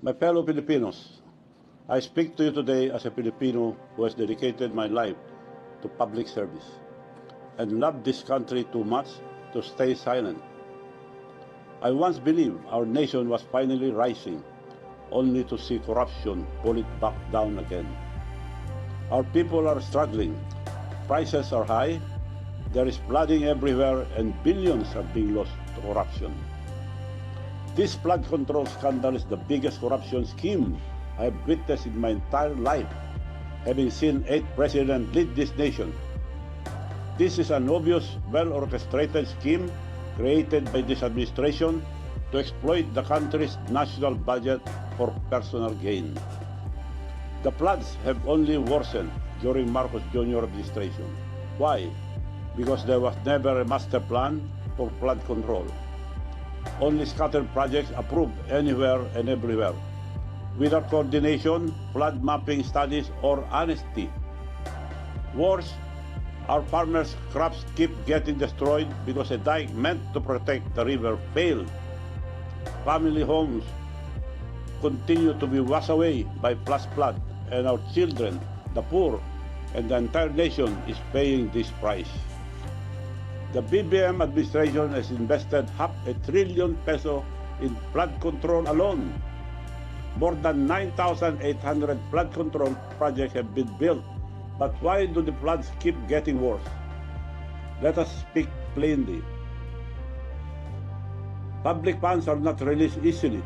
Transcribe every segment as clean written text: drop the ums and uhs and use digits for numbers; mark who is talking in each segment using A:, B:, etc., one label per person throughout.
A: My fellow Filipinos, I speak to you today as a Filipino who has dedicated my life to public service and loved this country too much to stay silent. I once believed our nation was finally rising, only to see corruption pull it back down again. Our people are struggling, prices are high, there is flooding everywhere, and billions are being lost to corruption. This flood control scandal is the biggest corruption scheme I have witnessed in my entire life, having seen 8 presidents lead this nation. This is an obvious, well-orchestrated scheme created by this administration to exploit the country's national budget for personal gain. The floods have only worsened during Marcos Jr. administration. Why? Because there was never a master plan for flood control. Only scattered projects approved anywhere and everywhere, without coordination, flood mapping studies, or honesty. Worse, our farmers' crops keep getting destroyed because a dike meant to protect the river failed. Family homes continue to be washed away by flash flood, and our children, the poor, and the entire nation is paying this price. The BBM administration has invested ₱500 billion in flood control alone. More than 9,800 flood control projects have been built. But why do the floods keep getting worse? Let us speak plainly. Public funds are not released easily.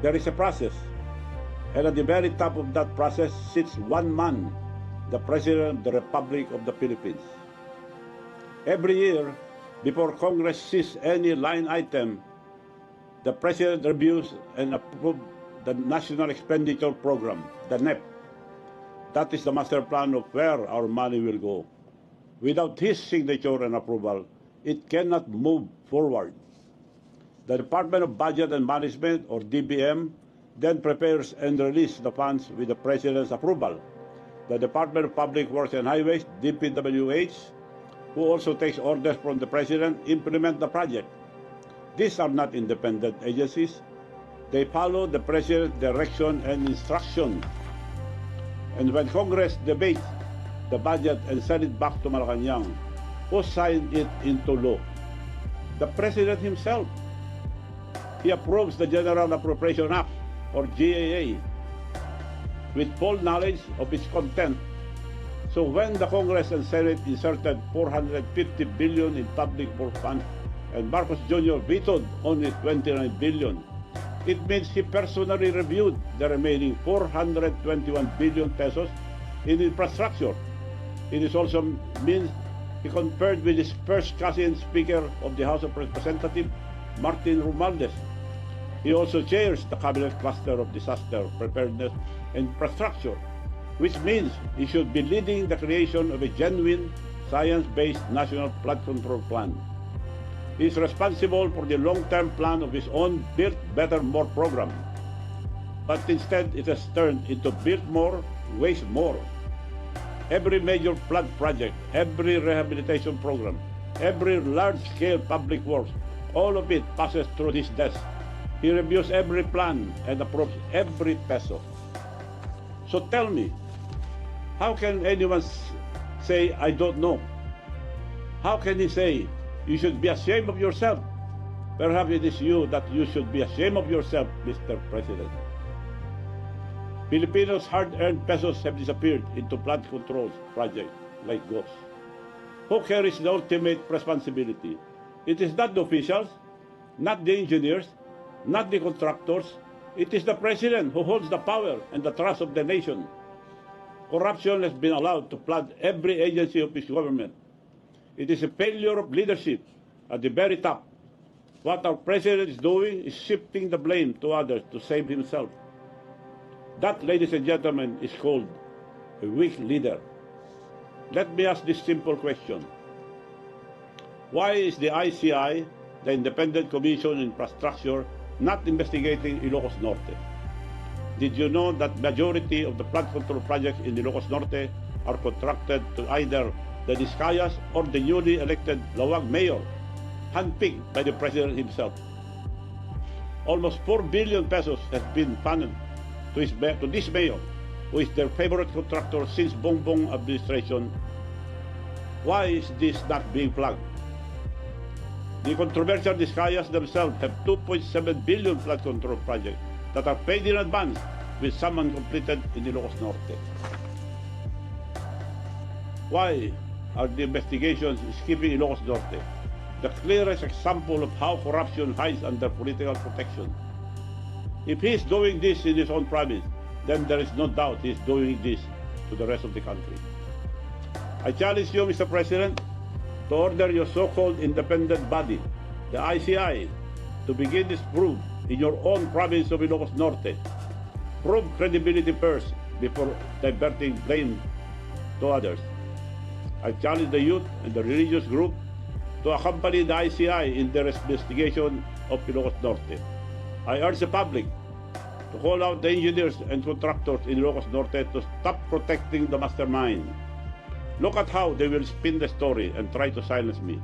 A: There is a process, and at the very top of that process sits one man, the President of the Republic of the Philippines. Every year, before Congress sees any line item, the President reviews and approves the National Expenditure Program, the NEP. That is the master plan of where our money will go. Without his signature and approval, it cannot move forward. The Department of Budget and Management, or DBM, then prepares and releases the funds with the President's approval. The Department of Public Works and Highways, DPWH, who also takes orders from the President, implement the project. These are not independent agencies. They follow the President's direction and instruction. And when Congress debates the budget and send it back to Malacanang, who signed it into law? The President himself. He approves the General Appropriation Act, or GAA, with full knowledge of its content. So when the Congress and Senate inserted $450 billion in public work funds and Marcos Jr. vetoed only $29 billion, it means he personally reviewed the remaining $421 billion in infrastructure. It also means he conferred with his first cousin Speaker of the House of Representatives, Martin Rumualdez. He also chairs the Cabinet Cluster of Disaster Preparedness and Infrastructure, which means he should be leading the creation of a genuine, science-based national flood control plan. He is responsible for the long-term plan of his own Build Better More program. But instead, it has turned into Build More, Waste More. Every major flood project, every rehabilitation program, every large-scale public works, all of it passes through his desk. He reviews every plan and approves every peso. So tell me, how can anyone say, I don't know? How can he say, you should be ashamed of yourself? Perhaps it is you that you should be ashamed of yourself, Mr. President. Filipinos' hard-earned pesos have disappeared into flood control projects like ghosts. Who carries the ultimate responsibility? It is not the officials, not the engineers, not the contractors. It is the President who holds the power and the trust of the nation. Corruption has been allowed to flood every agency of his government. It is a failure of leadership at the very top. What our President is doing is shifting the blame to others to save himself. That, ladies and gentlemen, is called a weak leader. Let me ask this simple question. Why is the ICI, the Independent Commission on Infrastructure, not investigating Ilocos Norte? Did you know that majority of the flood control projects in Ilocos Norte are contracted to either the Discayas or the newly elected Lawag mayor, handpicked by the President himself? Almost 4 billion pesos has been funded to this mayor, who is their favorite contractor since Bongbong administration. Why is this not being flagged? The controversial Discayas themselves have 2.7 billion flood control projects that are paid in advance, with some uncompleted in Ilocos Norte. Why are the investigations skipping Ilocos Norte? The clearest example of how corruption hides under political protection. If he is doing this in his own province, then there is no doubt he is doing this to the rest of the country. I challenge you, Mr. President, to order your so-called independent body, the ICI, to begin this probe in your own province of Ilocos Norte. Prove credibility first before diverting blame to others. I challenge the youth and the religious group to accompany the ICI in their investigation of Ilocos Norte. I urge the public to call out the engineers and contractors in Ilocos Norte to stop protecting the mastermind. Look at how they will spin the story and try to silence me.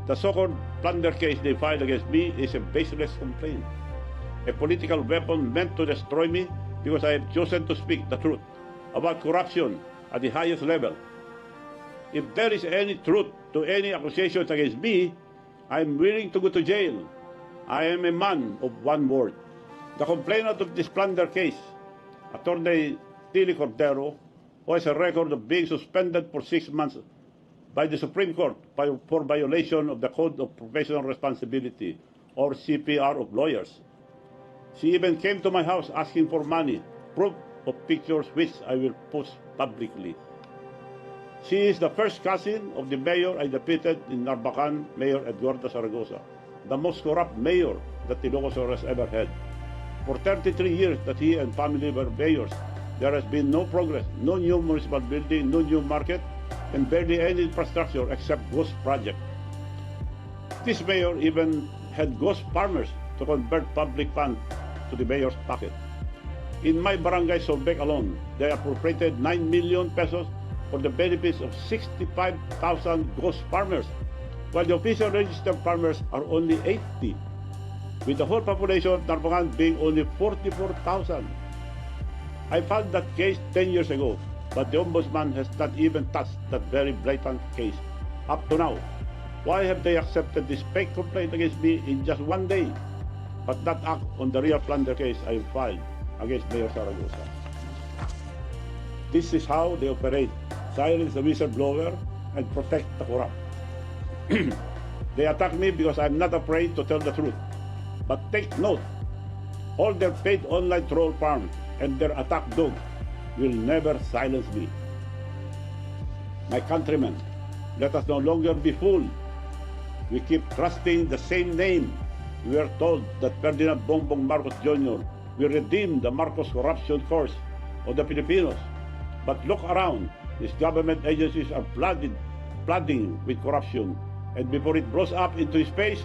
A: The so-called plunder case they filed against me is a baseless complaint, a political weapon meant to destroy me because I have chosen to speak the truth about corruption at the highest level. If there is any truth to any accusations against me, I am willing to go to jail. I am a man of one word. The complainant of this plunder case, Attorney Tilly Cordero, who has a record of being suspended for 6 months by the Supreme Court for violation of the Code of Professional Responsibility, or CPR of lawyers. She even came to my house asking for money, proof of pictures which I will post publicly. She is the first cousin of the mayor I defeated in Narbacan, Mayor Eduardo Zaragoza, the most corrupt mayor that Ilocos has ever had. For 33 years that he and family were mayors, there has been no progress, no new municipal building, no new market, and barely any infrastructure except ghost project. This mayor even had ghost farmers to convert public funds to the mayor's pocket. In my barangay Solbec alone, they appropriated 9 million pesos for the benefits of 65,000 ghost farmers, while the official registered farmers are only 80, with the whole population of Narbacan being only 44,000. I filed that case 10 years ago, but the Ombudsman has not even touched that very blatant case up to now. Why have they accepted this fake complaint against me in just 1 day, but not act on the real plunder case I filed against Mayor Zaragoza? This is how they operate: silence the whistleblower and protect the corrupt. They attack me because I'm not afraid to tell the truth. But take note, all their paid online troll farms and their attack dog will never silence me. My countrymen, let us no longer be fooled. We keep trusting the same name. We are told that Ferdinand Bongbong Marcos Jr. will redeem the Marcos corruption course of the Filipinos. But look around, these government agencies are flooding with corruption. And before it blows up into his face,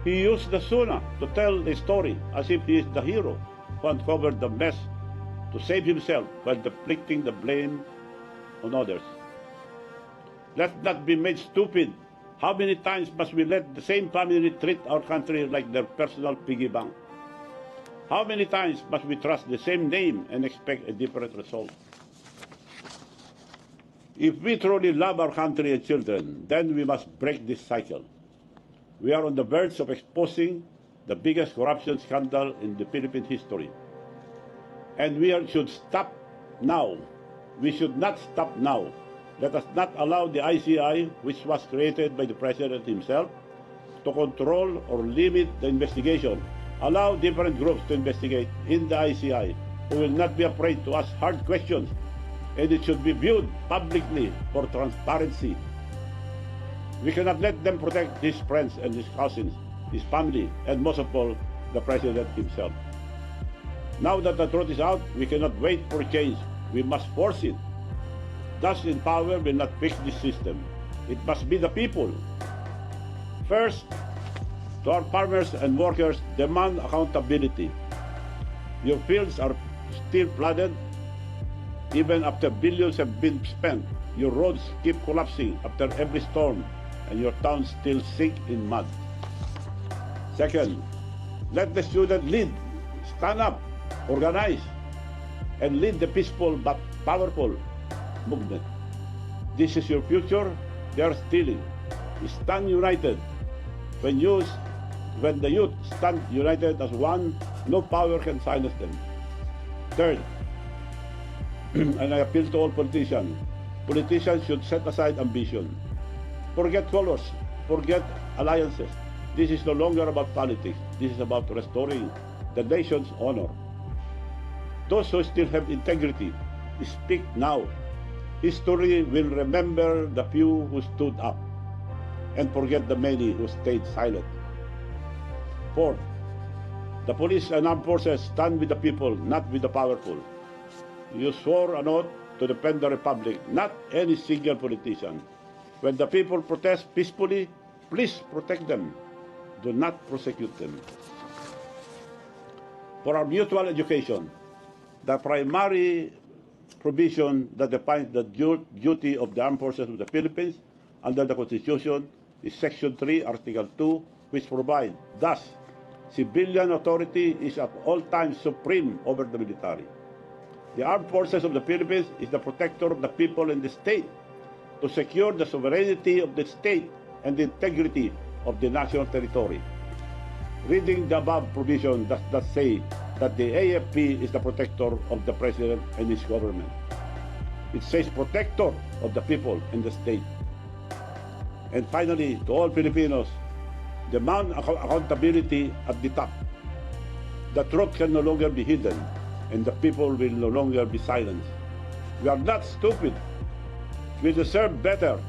A: he used the Suna to tell a story as if he is the hero who uncovered the mess to save himself while deflecting the blame on others. Let's not be made stupid. How many times must we let the same family treat our country like their personal piggy bank? How many times must we trust the same name and expect a different result? If we truly love our country and children, then we must break this cycle. We are on the verge of exposing the biggest corruption scandal in the Philippine history. And should stop now. We should not stop now. Let us not allow the ICI, which was created by the President himself, to control or limit the investigation. Allow different groups to investigate in the ICI, who will not be afraid to ask hard questions, and it should be viewed publicly for transparency. We cannot let them protect his friends and his cousins, his family, and most of all, the President himself. Now that the truth is out, we cannot wait for change. We must force it. Thus in power will not fix this system. It must be the people. First, to our farmers and workers, demand accountability. Your fields are still flooded. Even after billions have been spent, your roads keep collapsing after every storm, and your towns still sink in mud. Second, Let the student lead, stand up, organize, and lead the peaceful but powerful movement. This is your future. They are stealing. Stand united. When the youth stand united as one, no power can silence them. Third, and I appeal to all politicians. Politicians should set aside ambition. Forget colors. Forget alliances. This is no longer about politics. This is about restoring the nation's honor. Those who still have integrity, speak now. History will remember the few who stood up and forget the many who stayed silent. Fourth, the police and armed forces stand with the people, not with the powerful. You swore an oath to defend the Republic, not any single politician. When the people protest peacefully, please protect them. Do not prosecute them. For our mutual education, the primary provision that defines the duty of the armed forces of the Philippines under the Constitution is Section 3, Article 2, which provides, thus, civilian authority is at all times supreme over the military. The armed forces of the Philippines is the protector of the people and the state to secure the sovereignty of the state and the integrity of the national territory. Reading the above provision does not say that the AFP is the protector of the President and his government. It says protector of the people and the state. And finally, to all Filipinos, demand accountability at the top. The truth can no longer be hidden, and the people will no longer be silenced. We are not stupid. We deserve better.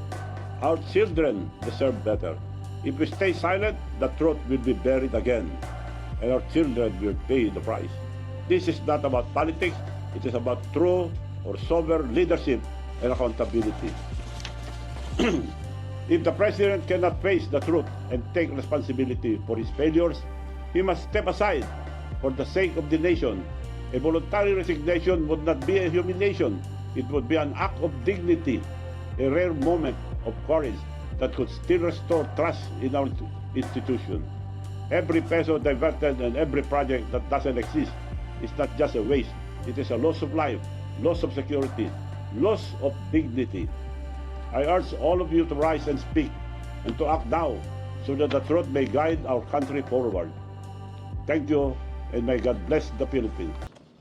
A: Our children deserve better. If we stay silent, the truth will be buried again, and our children will pay the price. This is not about politics. It is about true or sober leadership and accountability. If the President cannot face the truth and take responsibility for his failures, he must step aside for the sake of the nation. A voluntary resignation would not be a humiliation. It would be an act of dignity, a rare moment of courage that could still restore trust in our institution. Every peso diverted and every project that doesn't exist is not just a waste. It is a loss of life, loss of security, loss of dignity. I urge all of you to rise and speak and to act now so that the truth may guide our country forward. Thank you, and may God bless the Philippines.